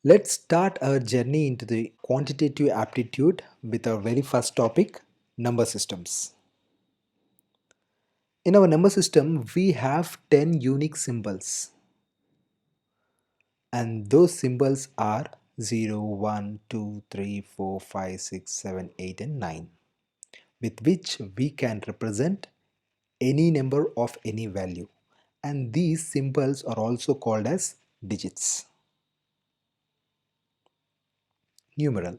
Let's start our journey into the quantitative aptitude with our very first topic, number systems. In our number system, we have 10 unique symbols, and those symbols are 0, 1, 2, 3, 4, 5, 6, 7, 8, and 9, with which we can represent any number of any value. And these symbols are also called as digits. Numeral.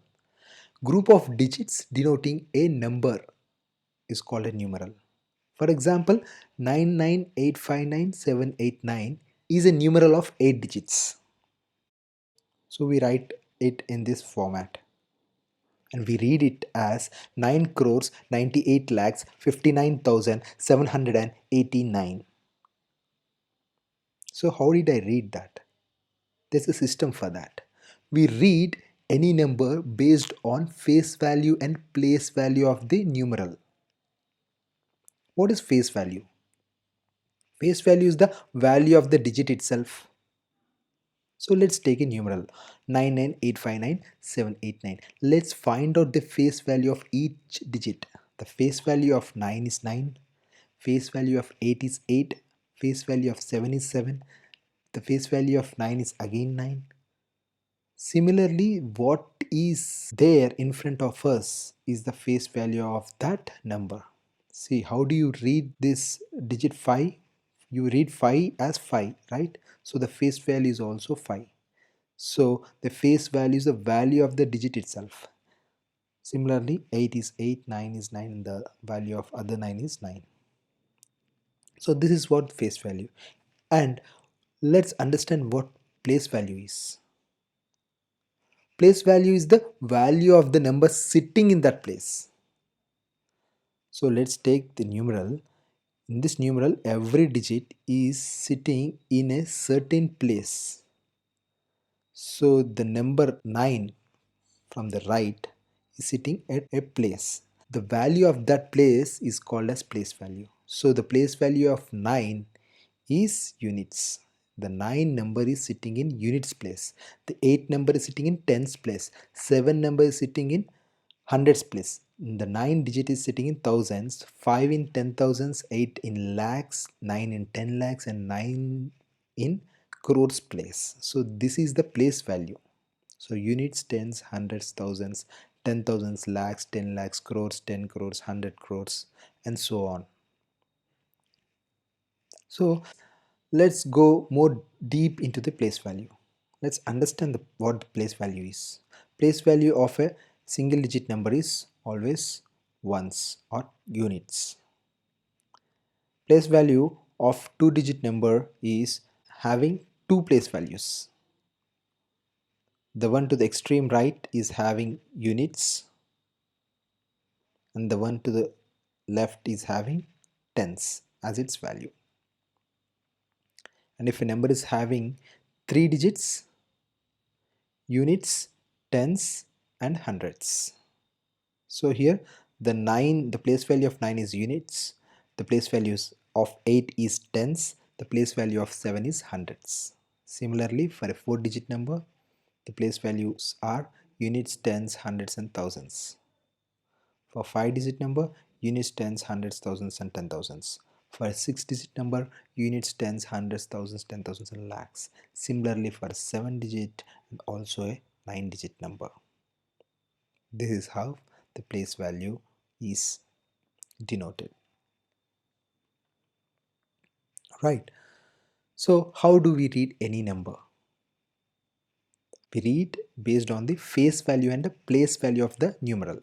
Group of digits denoting a number is called a numeral. For example, 998599789 is a numeral of 8 digits. So we write it in this format and we read it as 9 crores 98 lakhs 59,789. So how did I read that? There's a system for that. We read any number based on face value and place value of the numeral. What is face value? Face value is the value of the digit itself. So let's take a numeral 998599789. Let's find out the face value of each digit. The face value of 9 is 9, face value of 8 is 8, face value of 7 is 7, the face value of 9 is again 9. Similarly, what is there in front of us is the face value of that number. See, how do you read this digit 5? You read 5 as 5, right? So the face value is also 5. So the face value is the value of the digit itself. Similarly, 8 is 8, 9 is 9, and the value of other 9 is 9. So this is what face value. And let's understand what place value is. Place value is the value of the number sitting in that place. So let's take the numeral. In this numeral, every digit is sitting in a certain place. So the number 9 from the right is sitting at a place. The value of that place is called as place value. So the place value of 9 is units. The 9 number is sitting in units place. The 8 number is sitting in tens place. 7 number is sitting in hundreds place. The 9 digit is sitting in thousands. 5 in 10,000s, 8 in lakhs, 9 in 10 lakhs, and 9 in crores place. So this is the place value. So units, tens, hundreds, thousands, 10,000s, lakhs, 10 lakhs, crores, 10 crores, 100 crores, and so on. So let's go more deep into the place value. Let's understand what the place value is. Place value of a single digit number is always ones or units. Place value of two digit number is having two place values. The one to the extreme right is having units and the one to the left is having tens as its value. And if a number is having three digits, units, tens, and hundreds. So here the place value of 9 is units, the place values of 8 is tens, the place value of 7 is hundreds. Similarly, for a 4 digit number, the place values are units, tens, hundreds, and thousands. For 5 digit number, units, tens, hundreds, thousands, and 10,000s. For a 6 digit number, units, tens, hundreds, thousands, 10,000s, and lakhs. Similarly, for a 7 digit and also a 9 digit number. This is how the place value is denoted. Right. So how do we read any number? We read based on the face value and the place value of the numeral.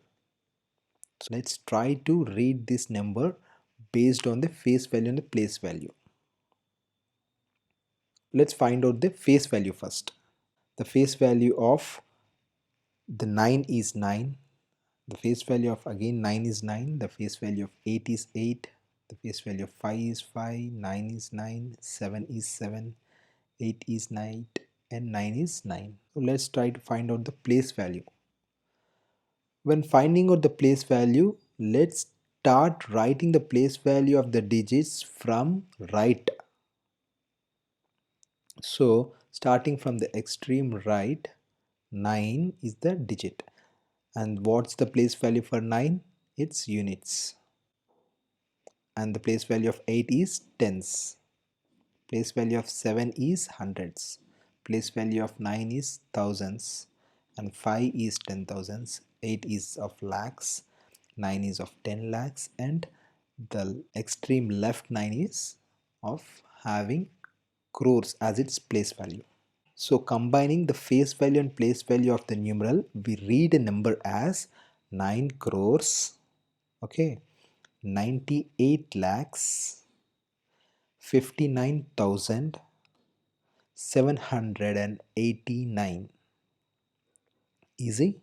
So let's try to read this number based on the face value and the place value. Let's find out the face value first. The face value of the 9 is 9. The face value of again 9 is 9. The face value of 8 is 8. The face value of 5 is 5. 9 is 9. 7 is 7. 8 is 9. And 9 is 9. So let's try to find out the place value. When finding out the place value, let's start writing the place value of the digits from right. So starting from the extreme right, 9 is the digit. And what's the place value for 9? It's units. And the place value of 8 is tens. Place value of 7 is hundreds. Place value of 9 is thousands. And 5 is 10,000s. 8 is of lakhs. 9 is of 10 lakhs. And the extreme left 9 is of having crores as its place value. So combining the face value and place value of the numeral, we read a number as 9 crores, okay, 98 lakhs, 59,789. Easy.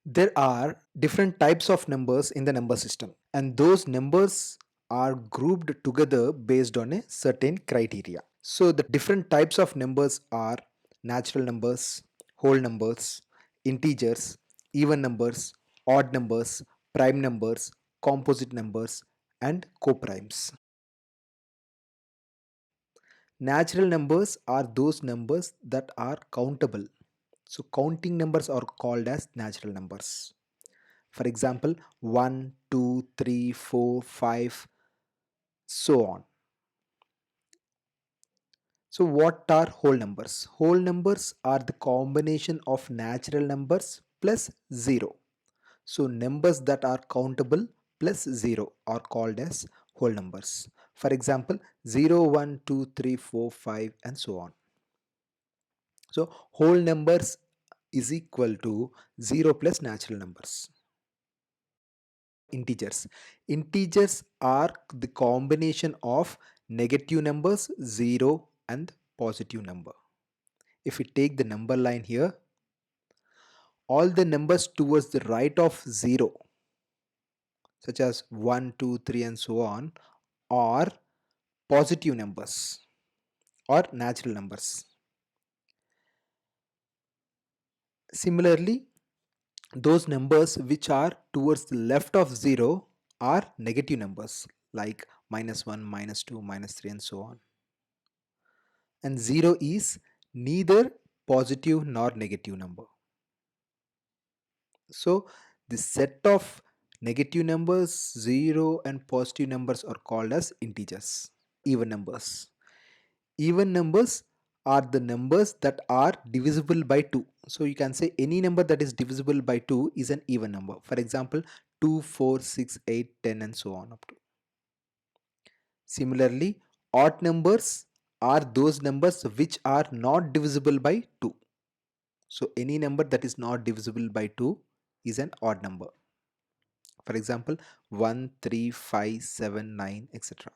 There are different types of numbers in the number system, and those numbers are grouped together based on a certain criteria. So the different types of numbers are natural numbers, whole numbers, integers, even numbers, odd numbers, prime numbers, composite numbers, and coprimes. Natural numbers are those numbers that are countable. So counting numbers are called as natural numbers. For example, 1, 2, 3, 4, 5, so on. So what are whole numbers? Whole numbers are the combination of natural numbers plus 0. So numbers that are countable plus 0 are called as whole numbers. For example, 0, 1, 2, 3, 4, 5, and so on. So whole numbers is equal to 0 plus natural numbers. Integers. Integers are the combination of negative numbers 0 and positive number. If we take the number line here, all the numbers towards the right of 0, such as 1, 2, 3, and so on, are positive numbers or natural numbers. Similarly, those numbers which are towards the left of 0 are negative numbers like -1, -2, -3, and so on. And 0 is neither positive nor negative number. So the set of negative numbers, 0 and positive numbers are called as integers. Even numbers. Even numbers are the numbers that are divisible by 2. So you can say any number that is divisible by 2 is an even number. For example, 2, 4, 6, 8, 10, and so on up to. Similarly, odd numbers are those numbers which are not divisible by 2. So any number that is not divisible by 2 is an odd number. For example, 1, 3, 5, 7, 9, etc.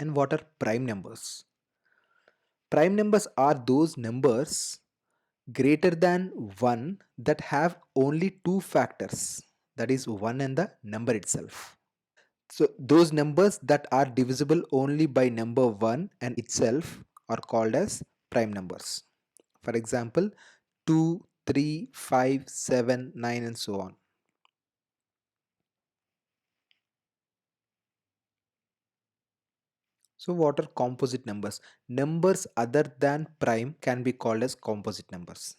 And what are prime numbers? Prime numbers are those numbers greater than 1 that have only two factors, that is 1 and the number itself. So those numbers that are divisible only by number 1 and itself are called as prime numbers. For example, 2, 3, 5, 7, 9, and so on. So what are composite numbers? Numbers other than prime can be called as composite numbers.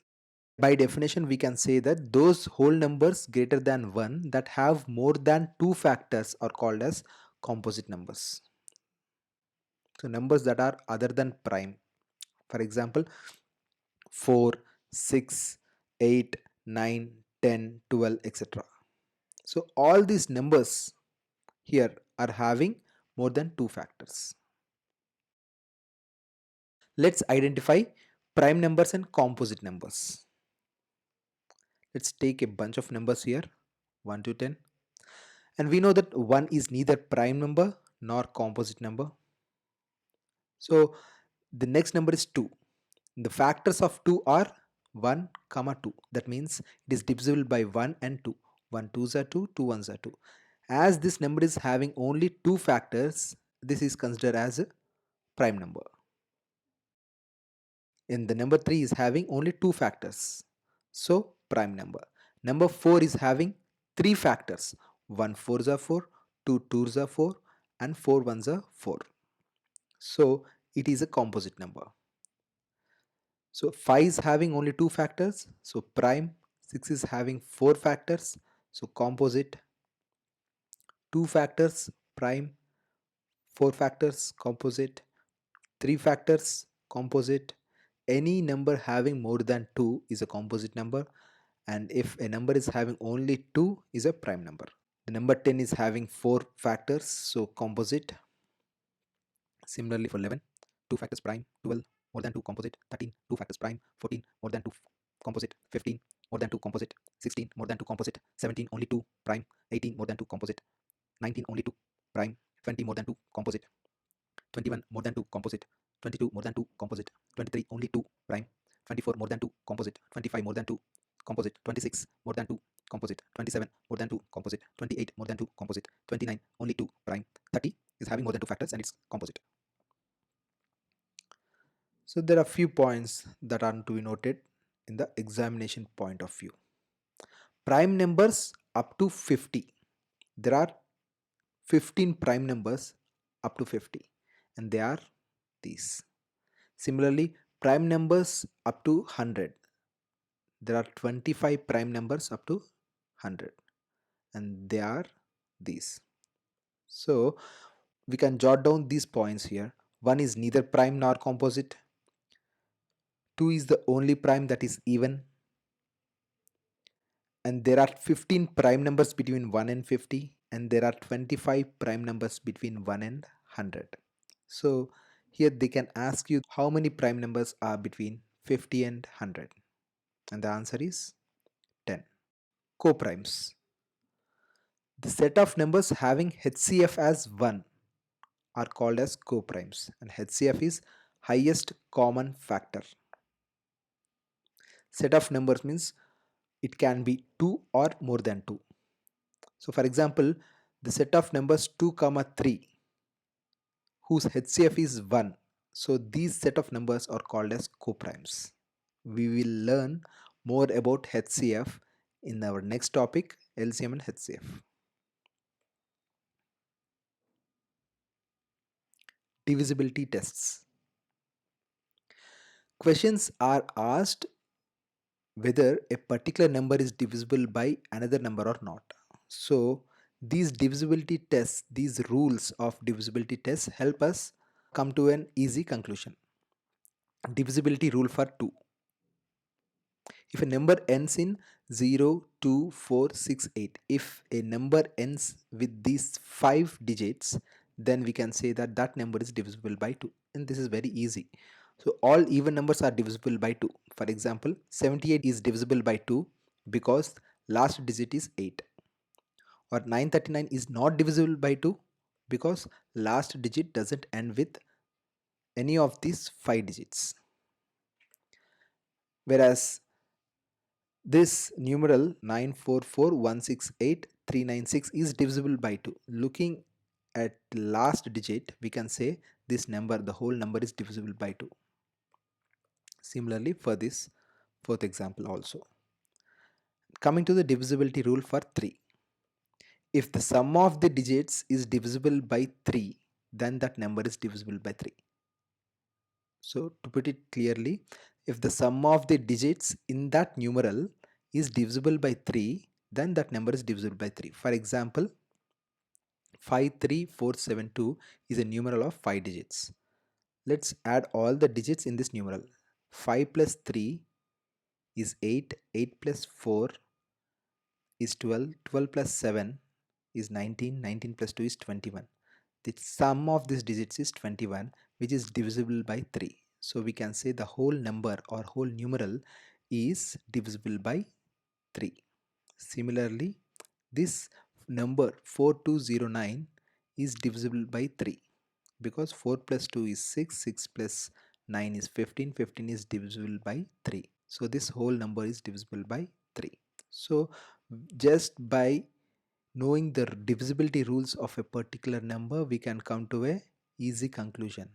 By definition, we can say that those whole numbers greater than 1 that have more than two factors are called as composite numbers. So numbers that are other than prime. For example, 4, 6, 8, 9, 10, 12, etc. So all these numbers here are having more than two factors. Let's identify prime numbers and composite numbers. Let's take a bunch of numbers here, 1 to 10. And we know that 1 is neither prime number nor composite number. So the next number is 2. The factors of 2 are 1, comma 2. That means it is divisible by 1 and 2. 1 2s are 2, 2 1s are 2. As this number is having only two factors, this is considered as a prime number. And the number 3 is having only two factors. So prime number. Number 4 is having three factors. 1 4s are 4, 2 2s are 4, and 4 1s are 4. So it is a composite number. So 5 is having only 2 factors, so prime. 6 is having 4 factors, so composite. 2 factors, prime. 4 factors, composite. 3 factors, composite. Any number having more than 2 is a composite number, and if a number is having only 2 is a prime number. The number 10 is having 4 factors, so composite. Similarly for 11, 2 factors prime. 12 more than 2 composite. 13 2 factors prime. 14 more than 2 composite. 15 more than 2 composite. 16 more than 2 composite. 17 only 2 prime. 18 more than 2 composite. 19 only 2 prime. 20 more than 2 composite. 21 more than 2 composite. 22 more than 2 composite. 23 only 2 prime. 24 more than 2 composite. 25 more than 2 composite. 26 more than 2 composite. 27 more than 2 composite. 28 more than 2 composite. 29 only 2 prime. 30 is having more than 2 factors and it's composite. So there are few points that are to be noted in the examination point of view. Prime numbers up to 50. There are 15 prime numbers up to 50 and they are these. Similarly, prime numbers up to 100. There are 25 prime numbers up to 100 and they are these. So we can jot down these points here. 1 is neither prime nor composite. 2 is the only prime that is even. And there are 15 prime numbers between 1 and 50 and there are 25 prime numbers between 1 and 100. So here they can ask you how many prime numbers are between 50 and 100 and the answer is 10. Coprimes. The set of numbers having HCF as 1 are called as coprimes and HCF is highest common factor. Set of numbers means it can be 2 or more than 2. So for example, the set of numbers 2 comma 3 whose HCF is 1. So these set of numbers are called as coprimes. We will learn more about HCF in our next topic, LCM and HCF. Divisibility tests. Questions are asked whether a particular number is divisible by another number or not. So these divisibility tests, these rules of divisibility tests help us come to an easy conclusion. Divisibility rule for 2. If a number ends in 0, 2, 4, 6, 8, if a number ends with these 5 digits, then we can say that that number is divisible by 2. And this is very easy. So all even numbers are divisible by 2. For example, 78 is divisible by 2 because last digit is 8. Or 939 is not divisible by 2 because last digit doesn't end with any of these 5 digits. Whereas this numeral 944168396 is divisible by 2. Looking at last digit, we can say this number, the whole number is divisible by 2. Similarly for this fourth example also. Coming to the divisibility rule for 3. If the sum of the digits is divisible by 3, then that number is divisible by 3. So to put it clearly, if the sum of the digits in that numeral is divisible by 3, then that number is divisible by 3. For example, 53472 is a numeral of 5 digits. Let's add all the digits in this numeral. 5 plus 3 is 8, 8 plus 4 is 12, 12 plus 7 is 19, 19 plus 2 is 21. The sum of these digits is 21, which is divisible by 3. So we can say the whole number or whole numeral is divisible by 3. Similarly, this number 4209 is divisible by 3 because 4 plus 2 is 6, 6 plus 9 is 15, 15 is divisible by 3. So this whole number is divisible by 3. So just by knowing the divisibility rules of a particular number, we can come to a easy conclusion.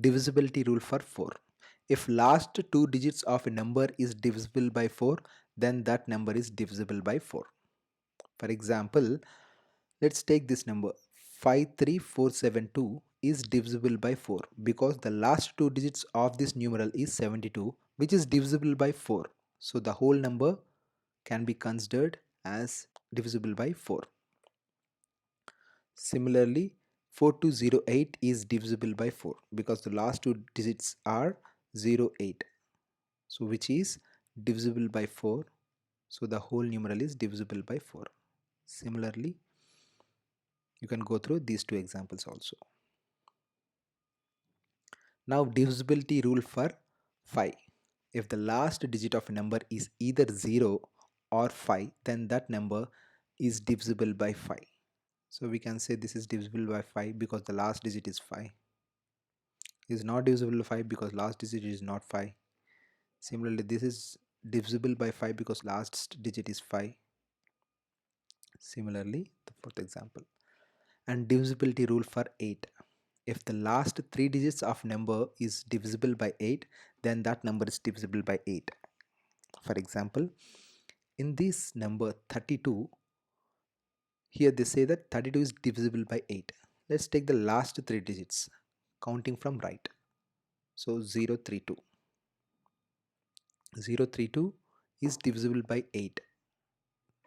Divisibility rule for 4. If last two digits of a number is divisible by 4, then that number is divisible by 4. For example, Let's take this number 53472 is divisible by 4 because the last two digits of this numeral is 72, which is divisible by 4. So the whole number can be considered as divisible by 4. Similarly, 4208 is divisible by 4 because the last two digits are 08. So which is divisible by 4. So the whole numeral is divisible by 4. Similarly, you can go through these two examples also. Now divisibility rule for 5. If the last digit of a number is either 0 or 5, then that number is divisible by 5. So we can say this is divisible by 5 because the last digit is 5. Is not divisible by 5 because last digit is not 5. Similarly, this is divisible by 5 because last digit is 5. Similarly, the fourth example. And divisibility rule for 8. If the last three digits of number is divisible by 8, then that number is divisible by 8. For example, in this number 32, here they say that 32 is divisible by 8. Let's take the last three digits counting from right. So 032. 032 is divisible by 8.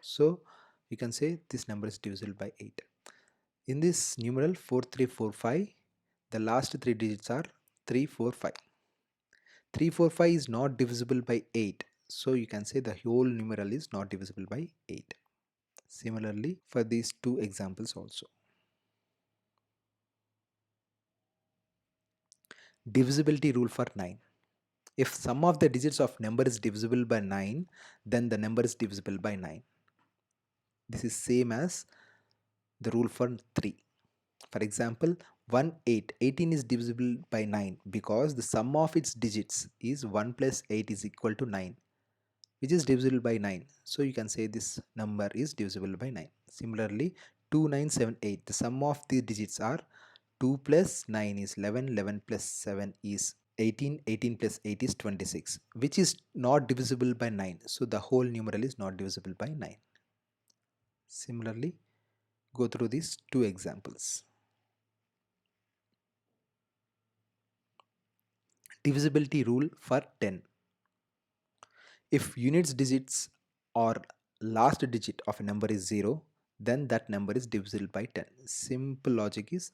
So you can say this number is divisible by 8. In this numeral 4345, the last three digits are 345. 345 is not divisible by 8. So you can say the whole numeral is not divisible by 8. Similarly, for these two examples also. Divisibility rule for 9. If sum of the digits of number is divisible by 9, then the number is divisible by 9. This is same as the rule for 3. For example, 1, 8. 18 is divisible by 9 because the sum of its digits is 1 plus 8 is equal to 9, which is divisible by 9. So you can say this number is divisible by 9. Similarly, 2978. The sum of the digits are 2 plus 9 is 11, 11 plus 7 is 18, 18 plus 8 is 26, which is not divisible by 9. So the whole numeral is not divisible by 9. Similarly, go through these two examples. Divisibility rule for 10. If units digits or last digit of a number is 0, then that number is divisible by 10. Simple logic is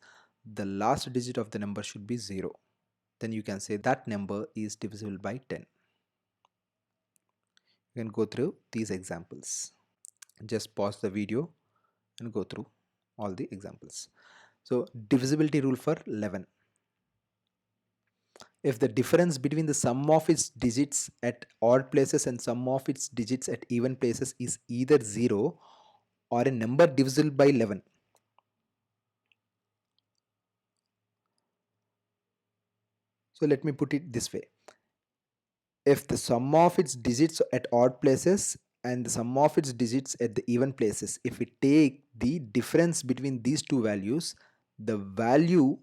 the last digit of the number should be 0. Then you can say that number is divisible by 10. You can go through these examples. Just pause the video and go through all the examples. So divisibility rule for 11. If the difference between the sum of its digits at odd places and sum of its digits at even places is either 0 or a number divisible by 11. So let me put it this way. If the sum of its digits at odd places and the sum of its digits at the even places, if we take the difference between these two values, the value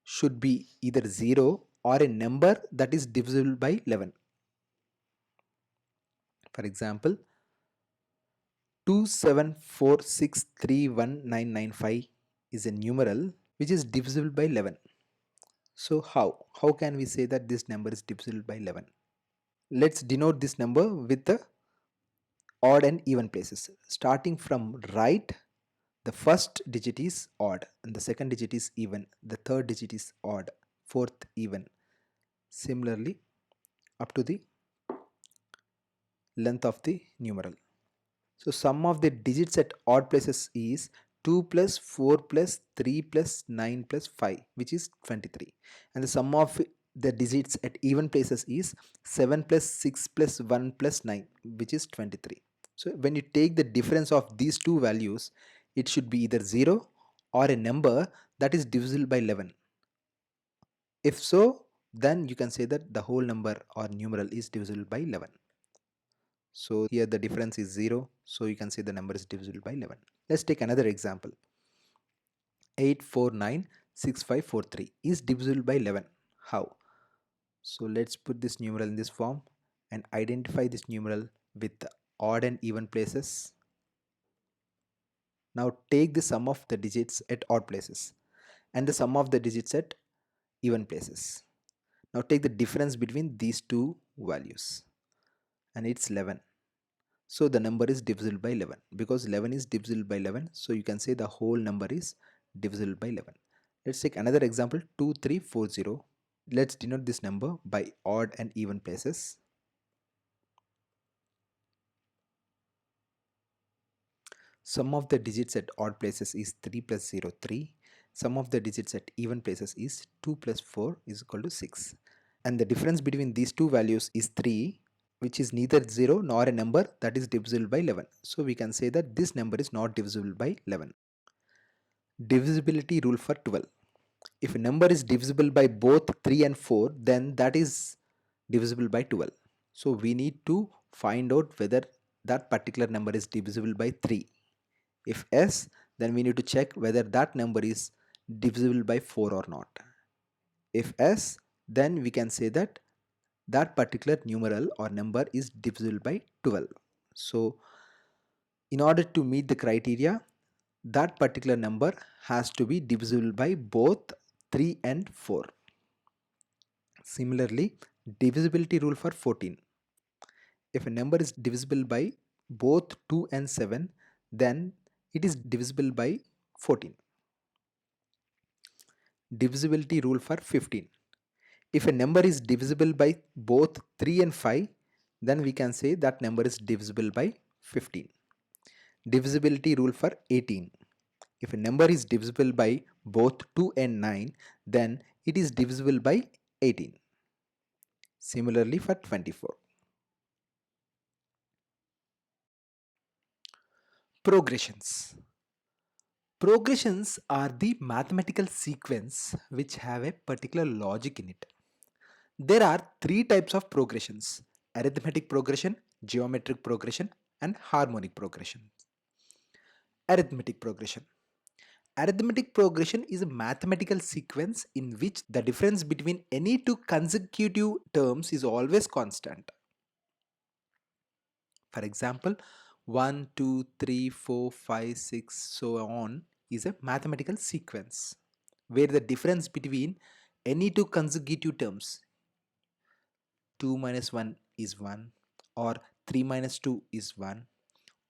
should be either 0 or a number that is divisible by 11. For example, 274631995 is a numeral which is divisible by 11. So how can we say that this number is divisible by 11? Let's denote this number with the odd and even places. Starting from right, the first digit is odd and the second digit is even, the third digit is odd, fourth even. Similarly, up to the length of the numeral. So sum of the digits at odd places is 2 plus 4 plus 3 plus 9 plus 5, which is 23. And the sum of the digits at even places is 7 plus 6 plus 1 plus 9, which is 23. So when you take the difference of these two values, it should be either 0 or a number that is divisible by 11. If so, then you can say that the whole number or numeral is divisible by 11. So here the difference is 0. So you can say the number is divisible by 11. Let's take another example. 8496543 is divisible by 11. How? So let's put this numeral in this form and identify this numeral with the odd and even places. Now take the sum of the digits at odd places and the sum of the digits at even places. Now take the difference between these two values and it's 11. So the number is divisible by 11 because 11 is divisible by 11. So you can say the whole number is divisible by 11. Let's take another example 2340. Let's denote this number by odd and even places. Sum of the digits at odd places is 3 plus 0 3. Sum of the digits at even places is 2 plus 4 is equal to 6. And the difference between these two values is 3, which is neither 0 nor a number that is divisible by 11. So we can say that this number is not divisible by 11. Divisibility rule for 12. If a number is divisible by both 3 and 4, then that is divisible by 12. So we need to find out whether that particular number is divisible by 3. If yes, then we need to check whether that number is divisible by 4 or not. If yes, then we can say that that particular numeral or number is divisible by 12. So in order to meet the criteria, that particular number has to be divisible by both 3 and 4. Similarly, divisibility rule for 14. If a number is divisible by both 2 and 7, then it is divisible by 14. Divisibility rule for 15. If a number is divisible by both 3 and 5, then we can say that number is divisible by 15. Divisibility rule for 18. If a number is divisible by both 2 and 9, then it is divisible by 18. Similarly for 24. Progressions. Progressions are the mathematical sequence which have a particular logic in it. There are three types of progressions: arithmetic progression, geometric progression, and harmonic progression. Arithmetic progression. Arithmetic progression is a mathematical sequence in which the difference between any two consecutive terms is always constant. For example, 1, 2, 3, 4, 5, 6, so on is a mathematical sequence where the difference between any two consecutive terms, 2 minus 1 is 1, or 3 minus 2 is 1,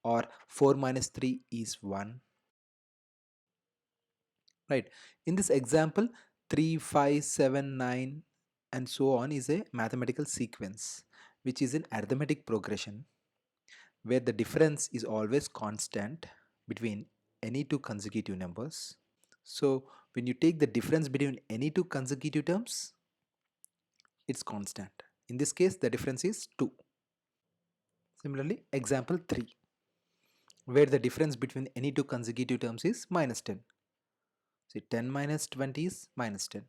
or 4 minus 3 is 1. Right. In this example, 3, 5, 7, 9 and so on is a mathematical sequence which is an arithmetic progression where the difference is always constant between any two consecutive numbers. So when you take the difference between any two consecutive terms, it's constant. In this case, the difference is 2. Similarly, example 3, where the difference between any two consecutive terms is minus 10. See, 10 minus 20 is minus 10.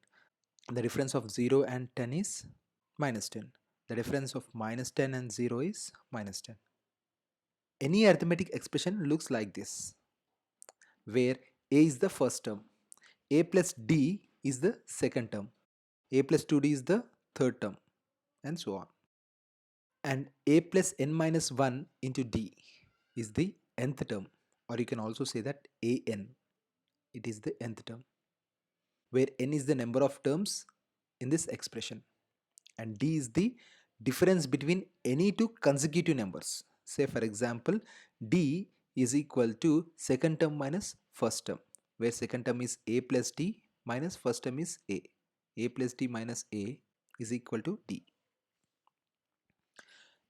The difference of 0 and 10 is minus 10. The difference of minus 10 and 0 is minus 10. Any arithmetic expression looks like this, where a is the first term, a plus d is the second term, a plus 2d is the third term, and so on. And a plus n minus 1 into d is the nth term, or you can also say that an, it is the nth term, where n is the number of terms in this expression and d is the difference between any two consecutive numbers. Say for example, d is equal to second term minus first term, where second term is a plus d minus first term is a. A plus d minus a is equal to d.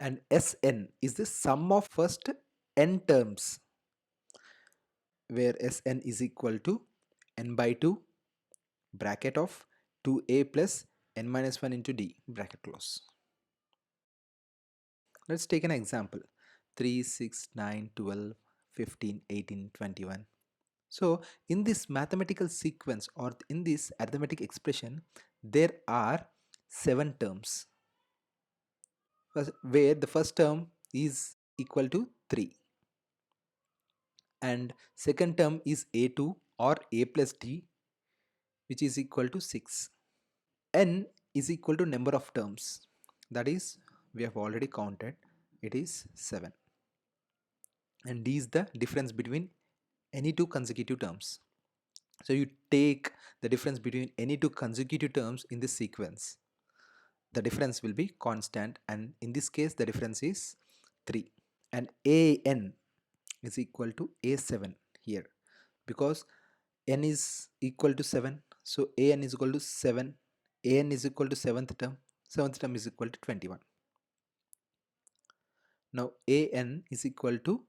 And Sn is the sum of first n terms, where Sn is equal to n by 2 bracket of 2a plus n minus 1 into d bracket close. Let's take an example: 3, 6, 9, 12, 15, 18, 21. So in this mathematical sequence or in this arithmetic expression, there are 7 terms, where the first term is equal to 3 and second term is a2 or a plus d, which is equal to 6. N is equal to number of terms, that is we have already counted, it is 7, and d is the difference between any two consecutive terms. So you take the difference between any two consecutive terms in this sequence. The difference will be constant, and in this case the difference is 3. And an is equal to a7 here, because n is equal to 7, so an is equal to 7, an is equal to seventh term is equal to 21. Now an is equal to,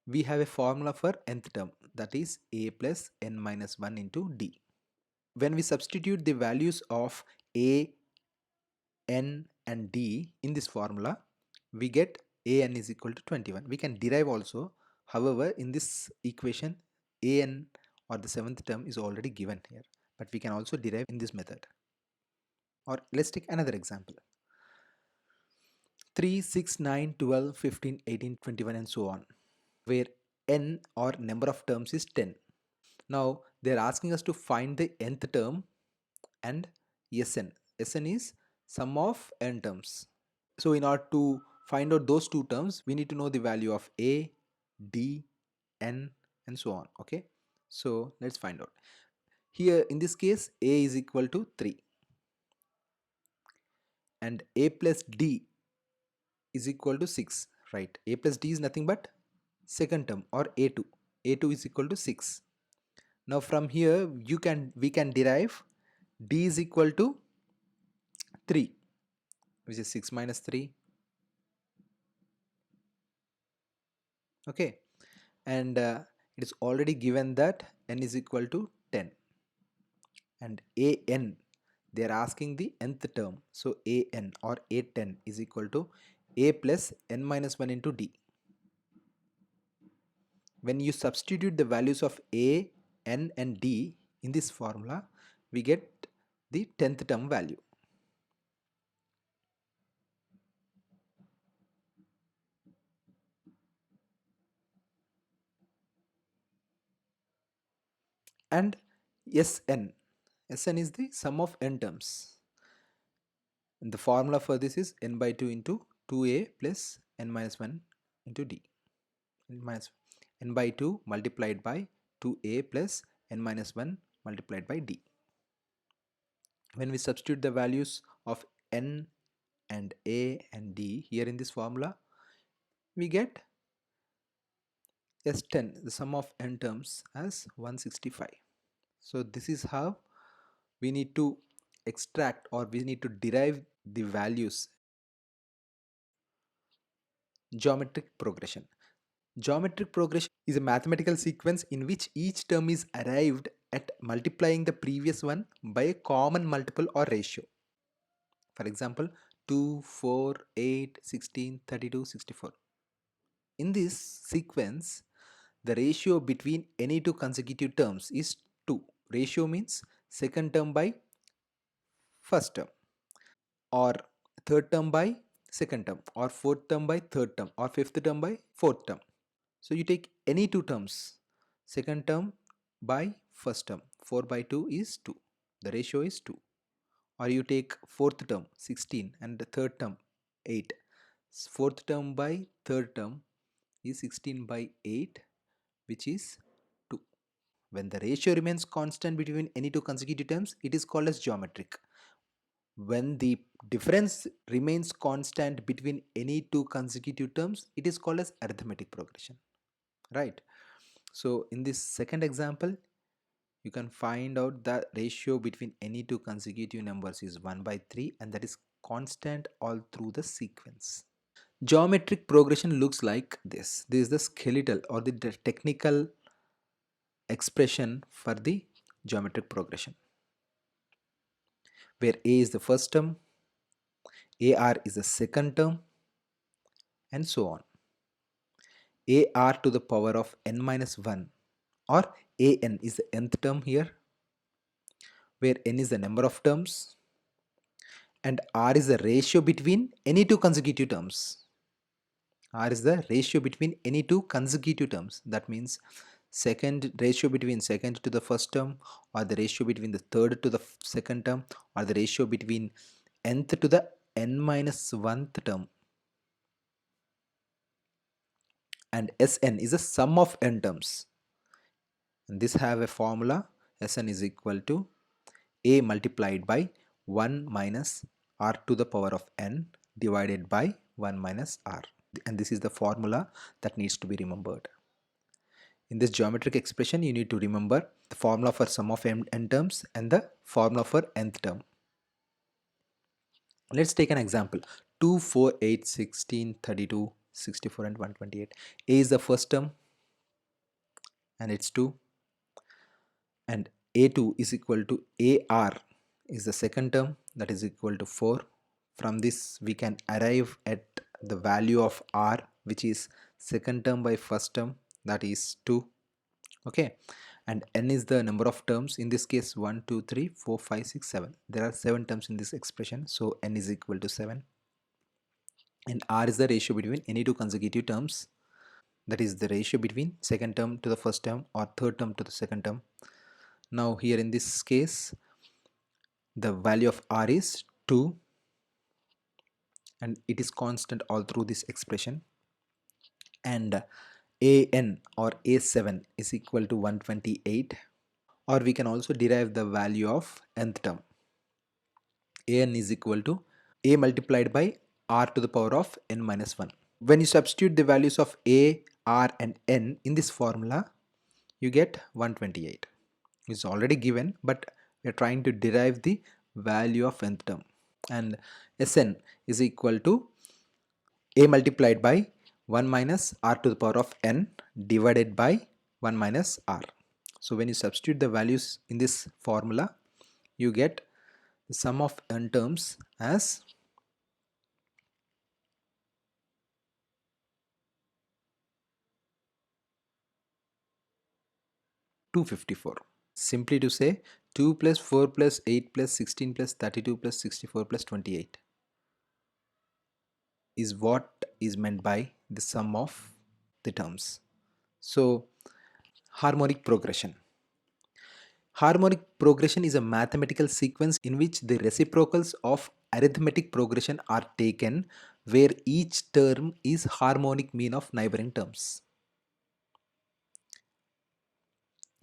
we have a formula for nth term, that is a plus n minus 1 into d. When we substitute the values of a, n and d in this formula, we get an is equal to 21. We can derive also, however in this equation an or the seventh term is already given here, but we can also derive in this method. Or let's take another example: 3, 6, 9, 12, 15, 18, 21 and so on, where n or number of terms is 10. Now they are asking us to find the nth term and Sn. Sn is sum of n terms. So in order to find out those two terms, we need to know the value of a, d, n and so on. Okay, so let's find out. Here in this case a is equal to 3 and a plus d is equal to 6, right? A plus d is nothing but second term, or a2. A2 is equal to 6. Now from here we can derive d is equal to 3, which is 6 minus 3. Okay, and it is already given that n is equal to 10, and an, they are asking the nth term, so an or a10 is equal to a plus n minus 1 into d. When you substitute the values of a, n and d in this formula, we get the 10th term value. And Sn, Sn is the sum of n terms, and the formula for this is n by 2 into 2a plus n minus 1 into d, minus n by 2 multiplied by 2a plus n minus 1 multiplied by d. When we substitute the values of n and a and d here in this formula, we get S10, the sum of n terms, as 165. So this is how we need to extract, or we need to derive the values. Geometric progression. Geometric progression is a mathematical sequence in which each term is arrived at multiplying the previous one by a common multiple or ratio. For example, 2, 4, 8, 16, 32, 64. In this sequence, the ratio between any two consecutive terms is 2. Ratio means second term by first term, or third term by second term, or fourth term by third term, or fifth term by fourth term. So you take any two terms, second term by first term, 4 by 2 is 2, the ratio is 2. Or you take fourth term 16 and the third term 8, fourth term by third term is 16 by 8, which is 2. When the ratio remains constant between any two consecutive terms, it is called as geometric. When the difference remains constant between any two consecutive terms, it is called as arithmetic progression, right? So in this second example, you can find out the ratio between any two consecutive numbers is 1 by 3, and that is constant all through the sequence. Geometric progression looks like this. This is the skeletal or the technical expression for the geometric progression, where a is the first term, ar is the second term, and so on. Ar to the power of n minus 1, or an is the nth term here, where n is the number of terms and r is the ratio between any two consecutive terms. R is the ratio between any two consecutive terms. That means second ratio between second to the first term, or the ratio between the third to the second term, or the ratio between nth to the n minus 1th term. And Sn is the sum of n terms. And this have a formula. Sn is equal to a multiplied by 1 minus r to the power of n divided by 1 minus r. And this is the formula that needs to be remembered. In this geometric expression, you need to remember the formula for sum of n terms and the formula for nth term. Let's take an example. 2, 4, 8, 16, 32, 64 and 128. A is the first term and it's 2, and A2 is equal to AR is the second term, that is equal to 4. From this we can arrive at the value of R, which is second term by first term, that is 2. Okay, and n is the number of terms. In this case 1 2 3 4 5 6 7, there are 7 terms in this expression, so n is equal to 7. And R is the ratio between any two consecutive terms, that is the ratio between second term to the first term or third term to the second term. Now here in this case the value of R is 2 and it is constant all through this expression, and an or a7 is equal to 128, or we can also derive the value of nth term. An is equal to a multiplied by r to the power of n minus 1. When you substitute the values of a, r and n in this formula, you get 128. It's already given, but we are trying to derive the value of nth term. And Sn is equal to a multiplied by 1 minus r to the power of n divided by 1 minus r. So when you substitute the values in this formula, you get the sum of n terms as 254. Simply to say, 2 plus 4 plus 8 plus 16 plus 32 plus 64 plus 28 is what is meant by the sum of the terms. So harmonic progression. Harmonic progression is a mathematical sequence in which the reciprocals of arithmetic progression are taken, where each term is harmonic mean of neighboring terms.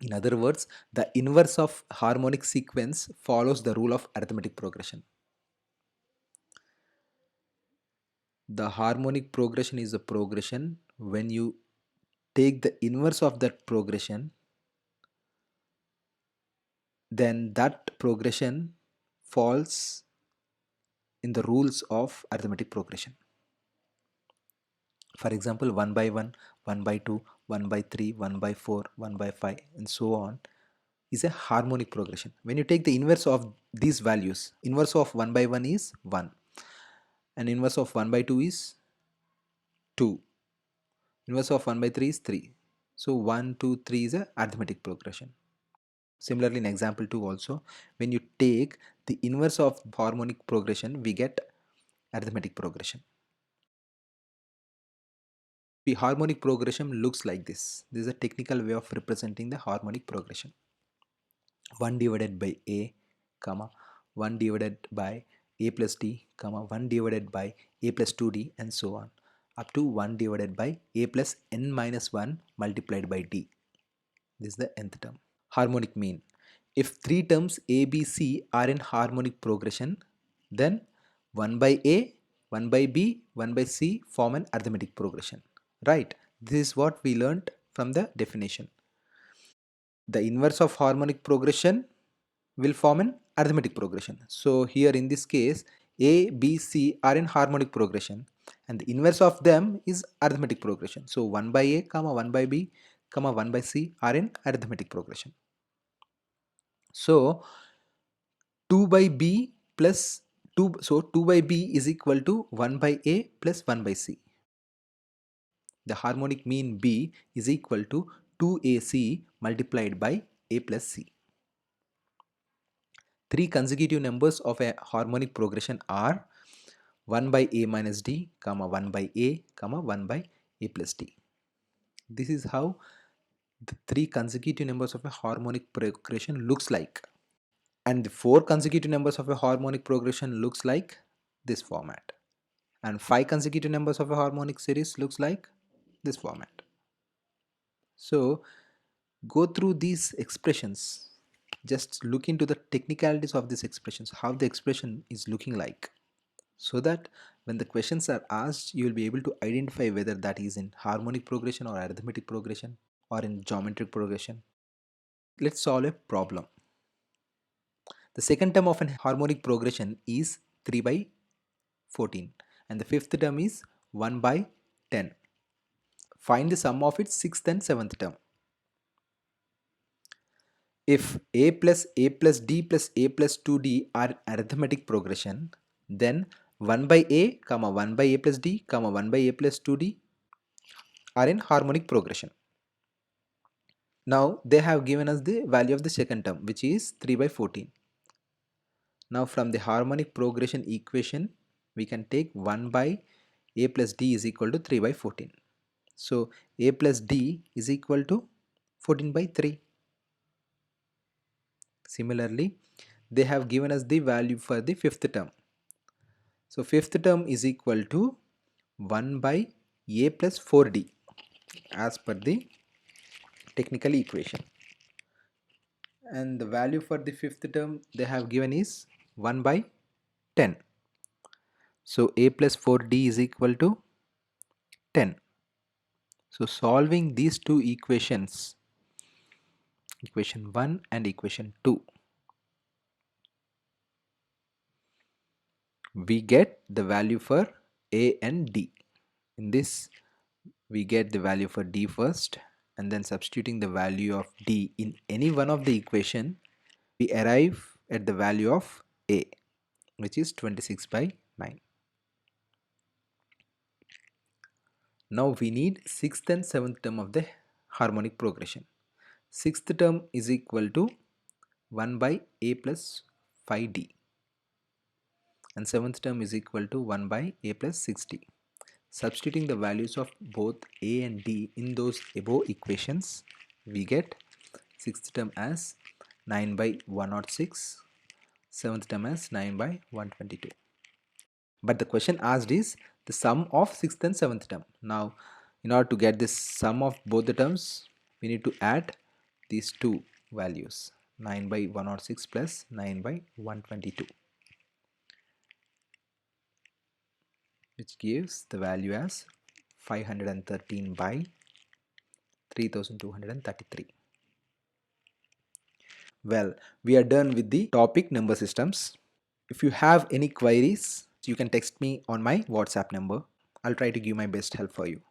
In other words, the inverse of harmonic sequence follows the rule of arithmetic progression. The harmonic progression is a progression when you take the inverse of that progression, then that progression falls in the rules of arithmetic progression. For example, 1 by 1, 1 by 2, 1 by 3, 1 by 4, 1 by 5 and so on is a harmonic progression. When you take the inverse of these values, inverse of 1 by 1 is 1 and inverse of 1 by 2 is 2, inverse of 1 by 3 is 3. So 1, 2, 3 is a arithmetic progression. Similarly, in example 2 also, when you take the inverse of harmonic progression, we get arithmetic progression. The harmonic progression looks like this. This is a technical way of representing the harmonic progression. 1 divided by a, comma, 1 divided by a plus d, comma, 1 divided by a plus 2d and so on, up to 1 divided by a plus n minus 1 multiplied by d. This is the nth term. Harmonic mean. If three terms a, b, c are in harmonic progression, then 1 by a, 1 by b, 1 by c form an arithmetic progression. Right? This is what we learnt from the definition. The inverse of harmonic progression will form an arithmetic progression. So here in this case, a, b, c are in harmonic progression and the inverse of them is arithmetic progression. So 1 by a, comma 1 by b, comma 1 by c are in arithmetic progression. So 2 by b plus 2, so 2 by b is equal to 1 by a plus 1 by c. The harmonic mean b is equal to 2ac multiplied by a plus c. Three consecutive numbers of a harmonic progression are 1 by a minus d, comma 1 by a, comma 1 by a plus d. This is how the three consecutive numbers of a harmonic progression looks like. And the four consecutive numbers of a harmonic progression looks like this format. And 5 consecutive numbers of a harmonic series looks like this format. So go through these expressions. Just look into the technicalities of these expressions, how the expression is looking like, so that when the questions are asked, you will be able to identify whether that is in harmonic progression or arithmetic progression or in geometric progression. Let's solve a problem. The second term of an harmonic progression is 3 by 14 and the fifth term is 1 by 10. Find the sum of its sixth and seventh term. If a plus d plus a plus 2d are arithmetic progression, then 1 by a, comma 1 by a plus d, comma 1 by a plus 2d are in harmonic progression. Now they have given us the value of the second term, which is 3 by 14. Now from the harmonic progression equation, we can take 1 by a plus d is equal to 3 by 14. So a plus d is equal to 14 by 3. Similarly, they have given us the value for the fifth term. So fifth term is equal to 1 by a plus 4d as per the technical equation. And the value for the fifth term they have given is 1 by 10. So a plus 4d is equal to 10. So solving these two equations, equation 1 and equation 2, we get the value for a and d. In this we get the value for d first, and then substituting the value of d in any one of the equation, we arrive at the value of a, which is 26 by 9. Now we need sixth and seventh term of the harmonic progression. Sixth term is equal to 1 by a plus 5d and seventh term is equal to 1 by a plus 6d. Substituting the values of both a and d in those above equations, we get sixth term as 9 by 106, seventh term as 9 by 122. But the question asked is the sum of sixth and seventh term. Now in order to get this sum of both the terms, we need to add these two values, 9 by 106 plus 9 by 122, which gives the value as 513 by 3233. Well, we are done with the topic number systems. If you have any queries, you can text me on my WhatsApp number. I'll try to give my best help for you.